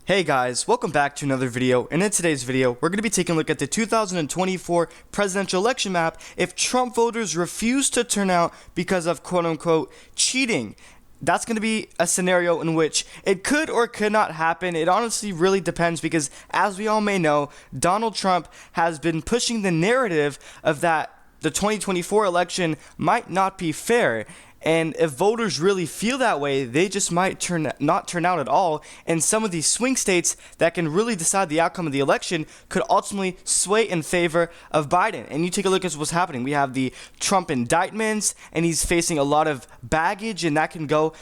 Hey guys, welcome back to another video, and in today's video, we're going to be taking a look at the 2024 presidential election map if Trump voters refuse to turn out because of quote-unquote cheating. That's going to be a scenario in which it could or could not happen. It honestly really depends because, as we all may know, Donald Trump has been pushing the narrative of that the 2024 election might not be fair. And if voters really feel that way, they just might not turn out at all. And some of these swing states that can really decide the outcome of the election could ultimately sway in favor of Biden. And you take a look at what's happening. We have the Trump indictments, and he's facing a lot of baggage, and that can go,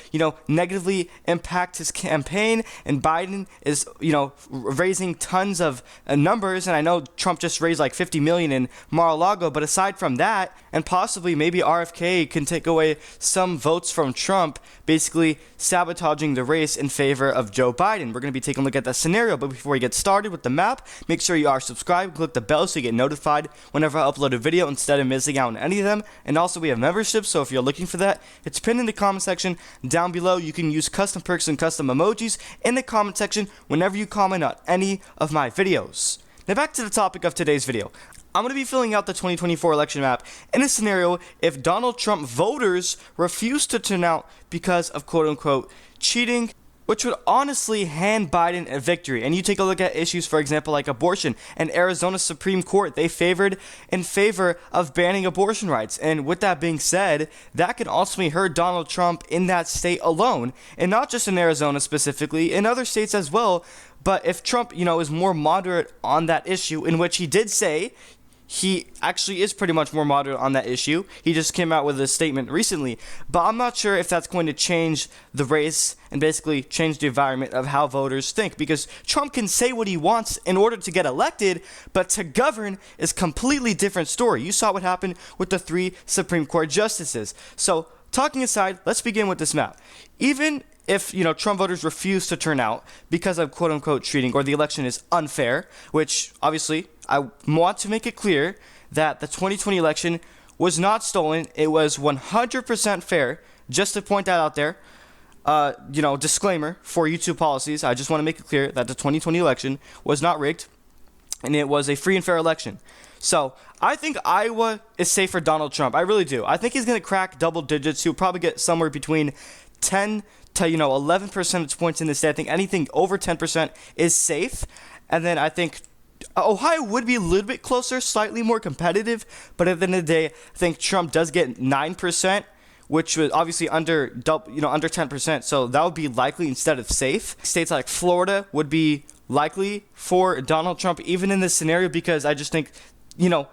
negatively impact his campaign. And Biden is, raising tons of numbers. And I know Trump just raised like 50 million in Mar-a-Lago, but aside from that, and possibly maybe RFK can take away some votes from Trump, basically sabotaging the race in favor of Joe Biden. We're going to be taking a look at that scenario, but before we get started with the map, make sure you are subscribed, click the bell so you get notified whenever I upload a video instead of missing out on any of them. And also we have memberships, so if you're looking for that, it's pinned in the comment section down below. You can use custom perks and custom emojis in the comment section whenever you comment on any of my videos. Now back to the topic of today's video. I'm going to be filling out the 2024 election map in a scenario if Donald Trump voters refuse to turn out because of quote-unquote cheating, which would honestly hand Biden a victory. And you take a look at issues, for example, like abortion. And Arizona Supreme Court, they favored in favor of banning abortion rights. And with that being said, that could ultimately hurt Donald Trump in that state alone. And not just in Arizona specifically, in other states as well. But if Trump, is more moderate on that issue, in which he did say, he actually is pretty much more moderate on that issue. He just came out with a statement recently. But I'm not sure if that's going to change the race and basically change the environment of how voters think. Because Trump can say what he wants in order to get elected, but to govern is a completely different story. You saw what happened with the 3 Supreme Court justices. So, talking aside, let's begin with this map. Even if, Trump voters refuse to turn out because of quote-unquote cheating or the election is unfair, which obviously I want to make it clear that the 2020 election was not stolen. It was 100% fair. Just to point that out there, disclaimer for YouTube policies, I just want to make it clear that the 2020 election was not rigged and it was a free and fair election. So I think Iowa is safe for Donald Trump. I really do. I think he's going to crack double digits. He'll probably get somewhere between 10 to 11 percentage points in the state. I think anything over 10% is safe. And then I think Ohio would be a little bit closer, slightly more competitive. But at the end of the day, I think Trump does get 9%, which was obviously under 10%. So that would be likely instead of safe. States like Florida would be likely for Donald Trump, even in this scenario, because I just think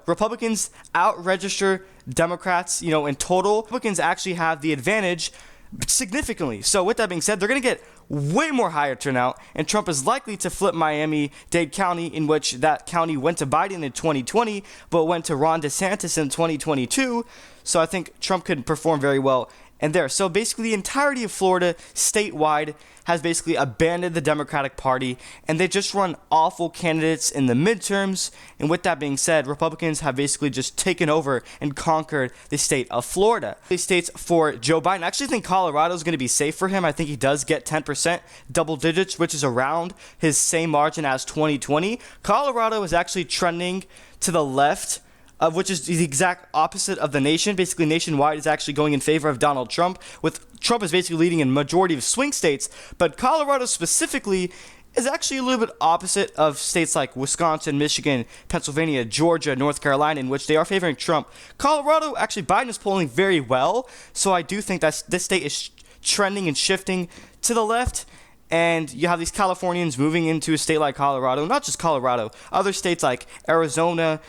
Republicans out-register Democrats, in total. Republicans actually have the advantage significantly. So with that being said, they're going to get way more higher turnout, and Trump is likely to flip Miami-Dade County, in which that county went to Biden in 2020, but went to Ron DeSantis in 2022. So I think Trump could perform very well in there. So basically the entirety of Florida statewide has basically abandoned the Democratic Party, and they just run awful candidates in the midterms. And with that being said, Republicans have basically just taken over and conquered the state of Florida. These states for Joe Biden, I actually think Colorado is going to be safe for him. I think he does get 10%, double digits, which is around his same margin as 2020. Colorado is actually trending to the left, which is the exact opposite of the nation. Basically, nationwide is actually going in favor of Donald Trump, with Trump is basically leading in majority of swing states. But Colorado specifically is actually a little bit opposite of states like Wisconsin, Michigan, Pennsylvania, Georgia, North Carolina, in which they are favoring Trump. Colorado, actually, Biden is polling very well. So I do think that this state is trending and shifting to the left. And you have these Californians moving into a state like Colorado, not just Colorado, other states like Arizona,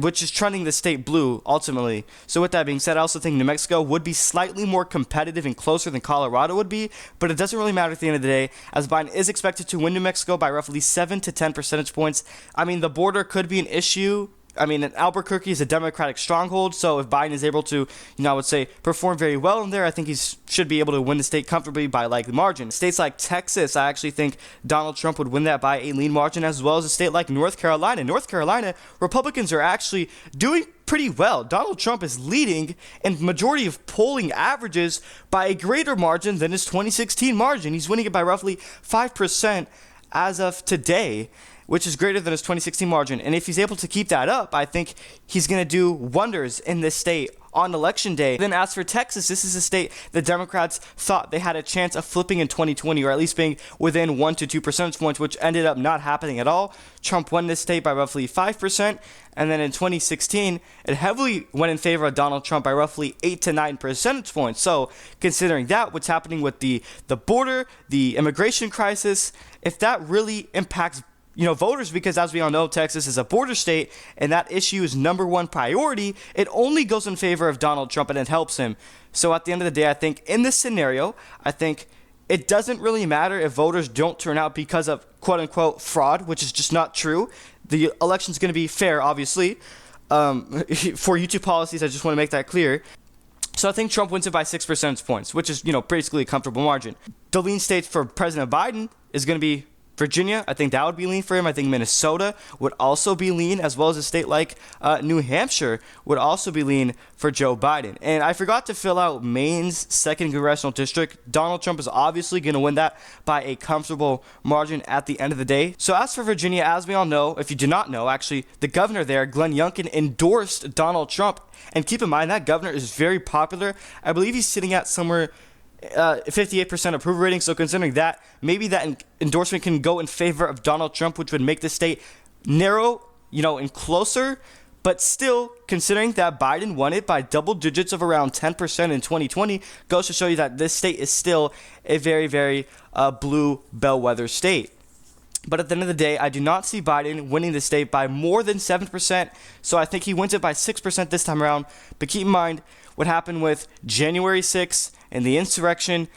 which is trending the state blue ultimately. So with that being said, I also think New Mexico would be slightly more competitive and closer than Colorado would be, but it doesn't really matter at the end of the day, as Biden is expected to win New Mexico by roughly 7 to 10 percentage points. I mean, the border could be an issue. I mean, Albuquerque is a Democratic stronghold, so if Biden is able to, I would say, perform very well in there, I think he should be able to win the state comfortably by, margin. States like Texas, I actually think Donald Trump would win that by a lean margin, as well as a state like North Carolina. North Carolina, Republicans are actually doing pretty well. Donald Trump is leading in majority of polling averages by a greater margin than his 2016 margin. He's winning it by roughly 5%. as of today, which is greater than his 2016 margin. And if he's able to keep that up, I think he's going to do wonders in this state on election day. Then as for Texas, this is a state the Democrats thought they had a chance of flipping in 2020, or at least being within 1 to 2 percentage points, which ended up not happening at all. Trump won this state by roughly 5%, and then in 2016, it heavily went in favor of Donald Trump by roughly 8 to 9 percentage points. So considering that, what's happening with the border, the immigration crisis, if that really impacts voters, because as we all know, Texas is a border state and that issue is number one priority, it only goes in favor of Donald Trump and it helps him. So at the end of the day, I think in this scenario, I think it doesn't really matter if voters don't turn out because of quote unquote fraud, which is just not true. The election's going to be fair, obviously. For YouTube policies, I just want to make that clear. So I think Trump wins it by 6 percentage points, which is, basically a comfortable margin. The lean states for President Biden is going to be Virginia. I think that would be lean for him. I think Minnesota would also be lean, as well as a state like New Hampshire would also be lean for Joe Biden. And I forgot to fill out Maine's 2nd congressional district. Donald Trump is obviously going to win that by a comfortable margin at the end of the day. So as for Virginia, as we all know, if you do not know, actually, the governor there, Glenn Youngkin, endorsed Donald Trump. And keep in mind, that governor is very popular. I believe he's sitting at somewhere 58% approval rating. So considering that, maybe that endorsement can go in favor of Donald Trump, which would make the state narrow, and closer. But still, considering that Biden won it by double digits of around 10% in 2020, goes to show you that this state is still a very, very blue bellwether state. But at the end of the day, I do not see Biden winning the state by more than 7%. So I think he wins it by 6% this time around. But keep in mind what happened with January 6th and the insurrection.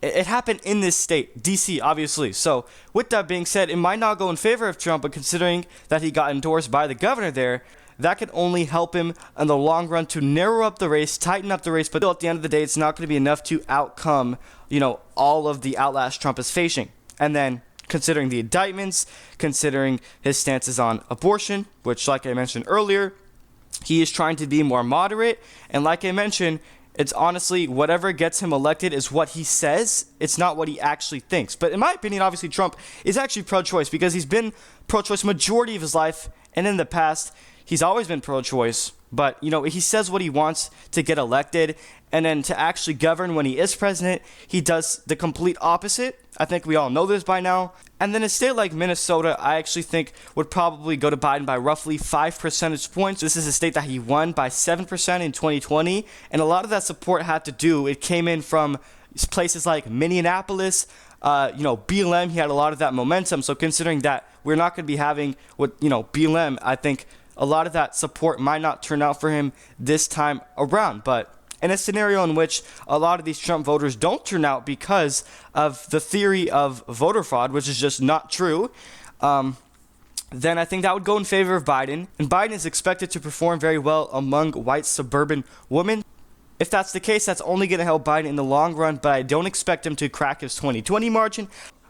It happened in this state, D.C., obviously. So with that being said, it might not go in favor of Trump, but considering that he got endorsed by the governor there, that could only help him in the long run to narrow up the race, tighten up the race. But at the end of the day, it's not going to be enough to outcome, all of the outlast Trump is facing. And then considering the indictments, considering his stances on abortion, which, like I mentioned earlier, he is trying to be more moderate. And like I mentioned, it's honestly whatever gets him elected is what he says. It's not what he actually thinks. But in my opinion, obviously, Trump is actually pro-choice because he's been pro-choice majority of his life. And in the past, he's always been pro-choice. But, he says what he wants to get elected. And then to actually govern when he is president, he does the complete opposite. I think we all know this by now. And then a state like Minnesota, I actually think would probably go to Biden by roughly 5 percentage points. This is a state that he won by 7% in 2020. And a lot of that support had to do, it came in from places like Minneapolis, BLM, he had a lot of that momentum. So considering that we're not going to be having what, BLM, I think a lot of that support might not turn out for him this time around. But in a scenario in which a lot of these Trump voters don't turn out because of the theory of voter fraud, which is just not true, then I think that would go in favor of Biden. And Biden is expected to perform very well among white suburban women. If that's the case, that's only going to help Biden in the long run, but I don't expect him to crack his 2020 margin.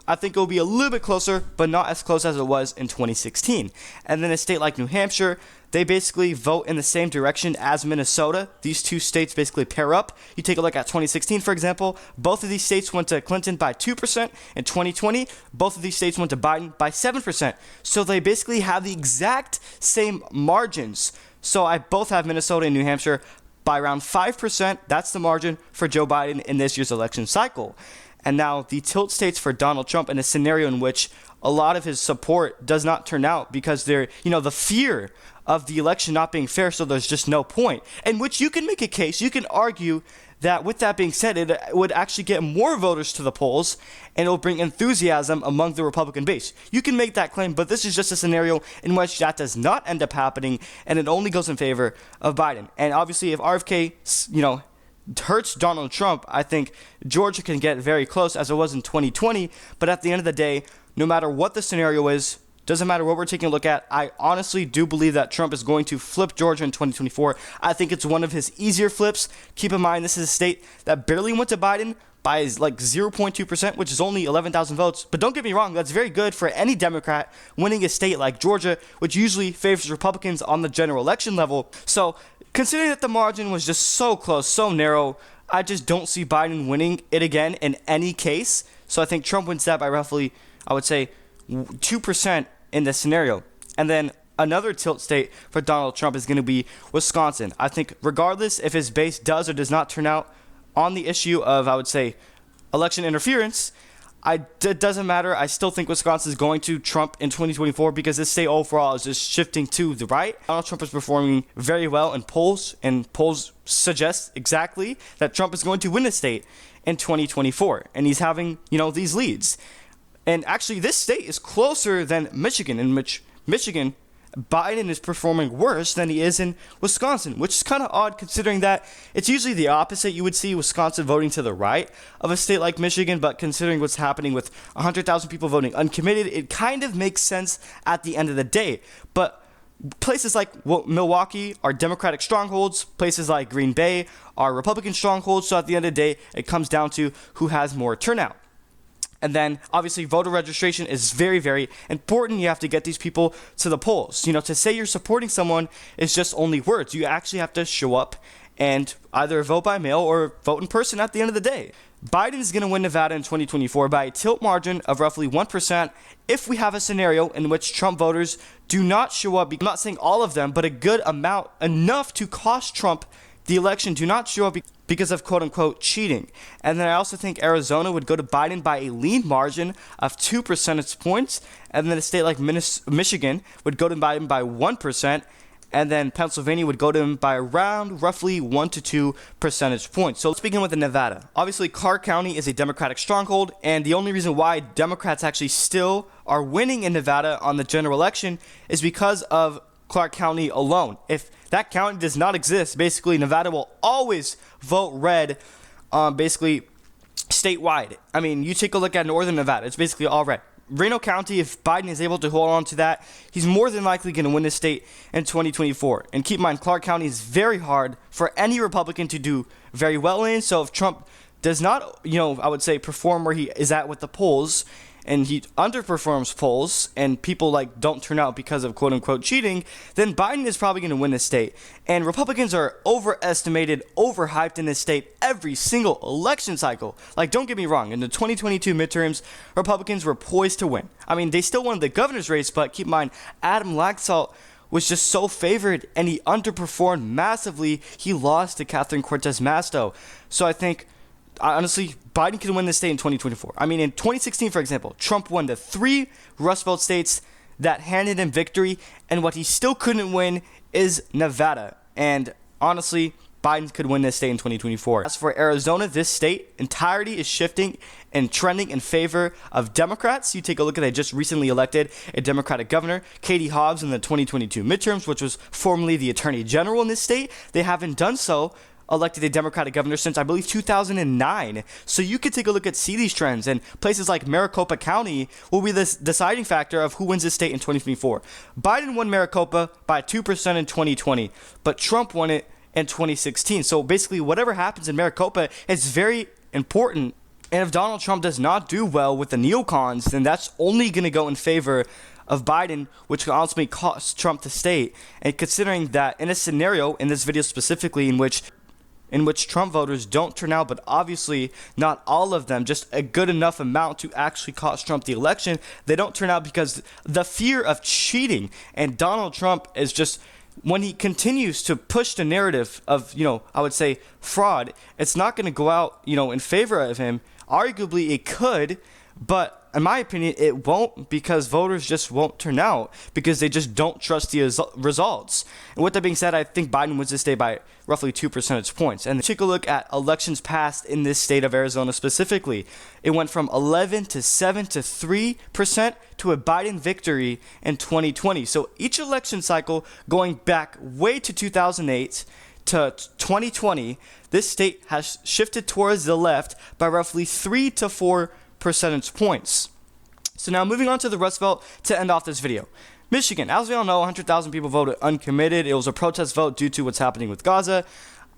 I think it will be a little bit closer, but not as close as it was in 2016. And then a state like New Hampshire, they basically vote in the same direction as Minnesota. These two states basically pair up. You take a look at 2016, for example. Both of these states went to Clinton by 2%. In 2020, both of these states went to Biden by 7%. So they basically have the exact same margins. So I both have Minnesota and New Hampshire by around 5%. That's the margin for Joe Biden in this year's election cycle. And now the tilt states for Donald Trump in a scenario in which a lot of his support does not turn out because they're, the fear of the election not being fair, so there's just no point. In which you can make a case, you can argue that with that being said, it would actually get more voters to the polls and it will bring enthusiasm among the Republican base. You can make that claim, but this is just a scenario in which that does not end up happening and it only goes in favor of Biden. And obviously if RFK, hurts Donald Trump, I think Georgia can get very close as it was in 2020. But at the end of the day, no matter what the scenario is, doesn't matter what we're taking a look at, I honestly do believe that Trump is going to flip Georgia in 2024. I think it's one of his easier flips. Keep in mind, this is a state that barely went to Biden by like 0.2%, which is only 11,000 votes. But don't get me wrong, that's very good for any Democrat winning a state like Georgia, which usually favors Republicans on the general election level. So considering that the margin was just so close, so narrow, I just don't see Biden winning it again in any case. So I think Trump wins that by roughly, I would say, 2% in this scenario. And then another tilt state for Donald Trump is going to be Wisconsin. I think regardless if his base does or does not turn out on the issue of, I would say, election interference, it doesn't matter. I still think Wisconsin is going to Trump in 2024 because this state overall is just shifting to the right. Donald Trump is performing very well in polls, and polls suggest exactly that Trump is going to win the state in 2024, and he's having, these leads. And actually, this state is closer than Michigan, in which Michigan, Biden is performing worse than he is in Wisconsin, which is kind of odd considering that it's usually the opposite. You would see Wisconsin voting to the right of a state like Michigan, but considering what's happening with 100,000 people voting uncommitted, it kind of makes sense at the end of the day. But places like Milwaukee are Democratic strongholds. Places like Green Bay are Republican strongholds. So at the end of the day, it comes down to who has more turnout. And then, obviously, voter registration is very, very important. You have to get these people to the polls. To say you're supporting someone is just only words. You actually have to show up and either vote by mail or vote in person at the end of the day. Biden is going to win Nevada in 2024 by a tilt margin of roughly 1% if we have a scenario in which Trump voters do not show up. I'm not saying all of them, but a good amount, enough to cost Trump the election, do not show up because of quote-unquote cheating. And then I also think Arizona would go to Biden by a lean margin of 2 percentage points. And then a state like Michigan would go to Biden by 1%. And then Pennsylvania would go to him by around roughly 1 to 2 percentage points. So let's begin with Nevada. Obviously, Clark County is a Democratic stronghold. And the only reason why Democrats actually still are winning in Nevada on the general election is because of Clark County alone. If that county does not exist, basically Nevada will always vote red, basically statewide. I mean, you take a look at northern Nevada, it's basically all red. Reno County, if Biden is able to hold on to that, he's more than likely going to win the state in 2024. And keep in mind, Clark County is very hard for any Republican to do very well in. So if Trump does not, I would say perform where he is at with the polls, and he underperforms polls, and people don't turn out because of quote-unquote cheating, then Biden is probably going to win this state. And Republicans are overestimated, overhyped in this state every single election cycle. Don't get me wrong, in the 2022 midterms, Republicans were poised to win. I mean, they still won the governor's race, but keep in mind, Adam Laxalt was just so favored, and he underperformed massively. He lost to Catherine Cortez Masto. So I think, honestly, Biden can win this state in 2024. I mean, in 2016, for example, Trump won the 3 Rust Belt states that handed him victory, and what he still couldn't win is Nevada. And honestly, Biden could win this state in 2024. As for Arizona, this state entirety is shifting and trending in favor of Democrats. You take a look at, they just recently elected a Democratic governor, Katie Hobbs, in the 2022 midterms, which was formerly the Attorney General in this state. They haven't done so, elected a Democratic governor since, I believe, 2009. So you could take a look at see these trends, and places like Maricopa County will be the deciding factor of who wins this state in 2024. Biden won Maricopa by 2% in 2020, but Trump won it in 2016. So basically, whatever happens in Maricopa is very important. And if Donald Trump does not do well with the neocons, then that's only going to go in favor of Biden, which could ultimately cost Trump the state. And considering that in a scenario, in this video specifically, in which Trump voters don't turn out, but obviously not all of them, just a good enough amount to actually cost Trump the election, they don't turn out because the fear of cheating. And Donald Trump is just, when he continues to push the narrative of, I would say fraud, it's not going to go out, in favor of him. Arguably it could, but in my opinion, it won't, because voters just won't turn out because they just don't trust the results. And with that being said, I think Biden wins this state by roughly 2 percentage points. And take a look at elections passed in this state of Arizona specifically. It went from 11 to 7 to 3% to a Biden victory in 2020. So each election cycle going back way to 2008 to 2020, this state has shifted towards the left by roughly 3 to 4 percentage points. So now moving on to the Rust Belt to end off this video. Michigan, as we all know, 100,000 people voted uncommitted. It was a protest vote due to what's happening with Gaza.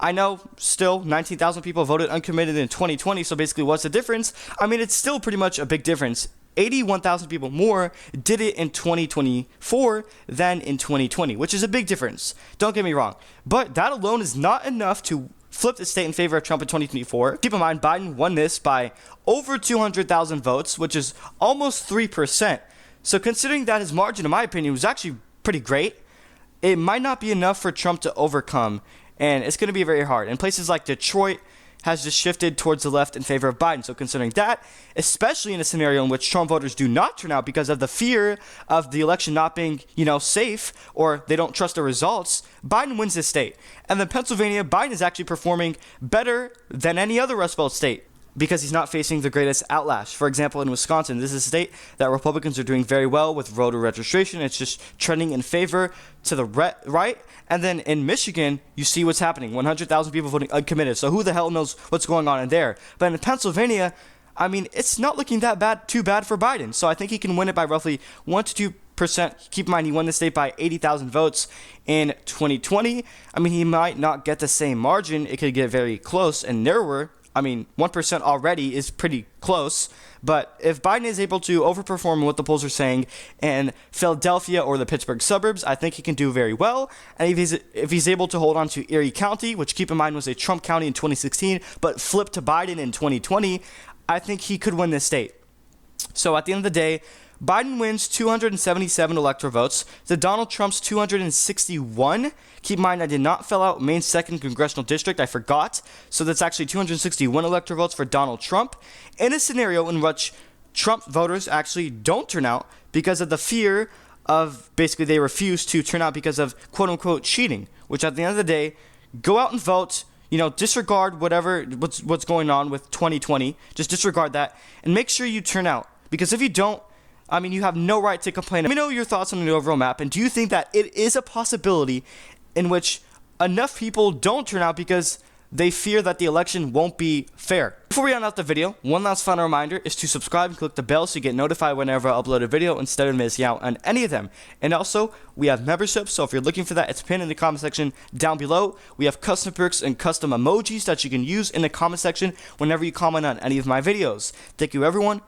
I know still 19,000 people voted uncommitted in 2020, so basically what's the difference? I mean, it's still pretty much a big difference. 81,000 people more did it in 2024 than in 2020, which is a big difference. Don't get me wrong. But that alone is not enough to flip the state in favor of Trump in 2024. Keep in mind, Biden won this by over 200,000 votes, which is almost 3%. So considering that his margin, in my opinion, was actually pretty great, it might not be enough for Trump to overcome, and it's going to be very hard. And places like Detroit has just shifted towards the left in favor of Biden. So considering that, especially in a scenario in which Trump voters do not turn out because of the fear of the election not being, safe, or they don't trust the results, Biden wins this state. And then Pennsylvania, Biden is actually performing better than any other Rust Belt state, because he's not facing the greatest outlash. For example, in Wisconsin, this is a state that Republicans are doing very well with voter registration. It's just trending in favor to the right. And then in Michigan, you see what's happening. 100,000 people voting uncommitted. So who the hell knows what's going on in there? But in Pennsylvania, I mean, it's not looking too bad for Biden. So I think he can win it by roughly 1 to 2%. Keep in mind, he won the state by 80,000 votes in 2020. I mean, he might not get the same margin. It could get very close and narrower. I mean, 1% already is pretty close, but if Biden is able to overperform what the polls are saying in Philadelphia or the Pittsburgh suburbs, I think he can do very well. And if he's able to hold on to Erie County, which keep in mind was a Trump county in 2016, but flipped to Biden in 2020, I think he could win this state. So at the end of the day, Biden wins 277 electoral votes to Donald Trump's 261. Keep in mind, I did not fill out Maine's 2nd Congressional District. I forgot. So that's actually 261 electoral votes for Donald Trump in a scenario in which Trump voters actually don't turn out because of the fear of basically they refuse to turn out because of quote-unquote cheating, which at the end of the day, go out and vote. Disregard what's going on with 2020. Just disregard that and make sure you turn out. Because if you don't, I mean, you have no right to complain. Let me know your thoughts on the overall map, and do you think that it is a possibility in which enough people don't turn out because they fear that the election won't be fair? Before we end out the video, one last final reminder is to subscribe and click the bell so you get notified whenever I upload a video instead of missing out on any of them. And also, we have memberships, so if you're looking for that, it's pinned in the comment section down below. We have custom perks and custom emojis that you can use in the comment section whenever you comment on any of my videos. Thank you, everyone.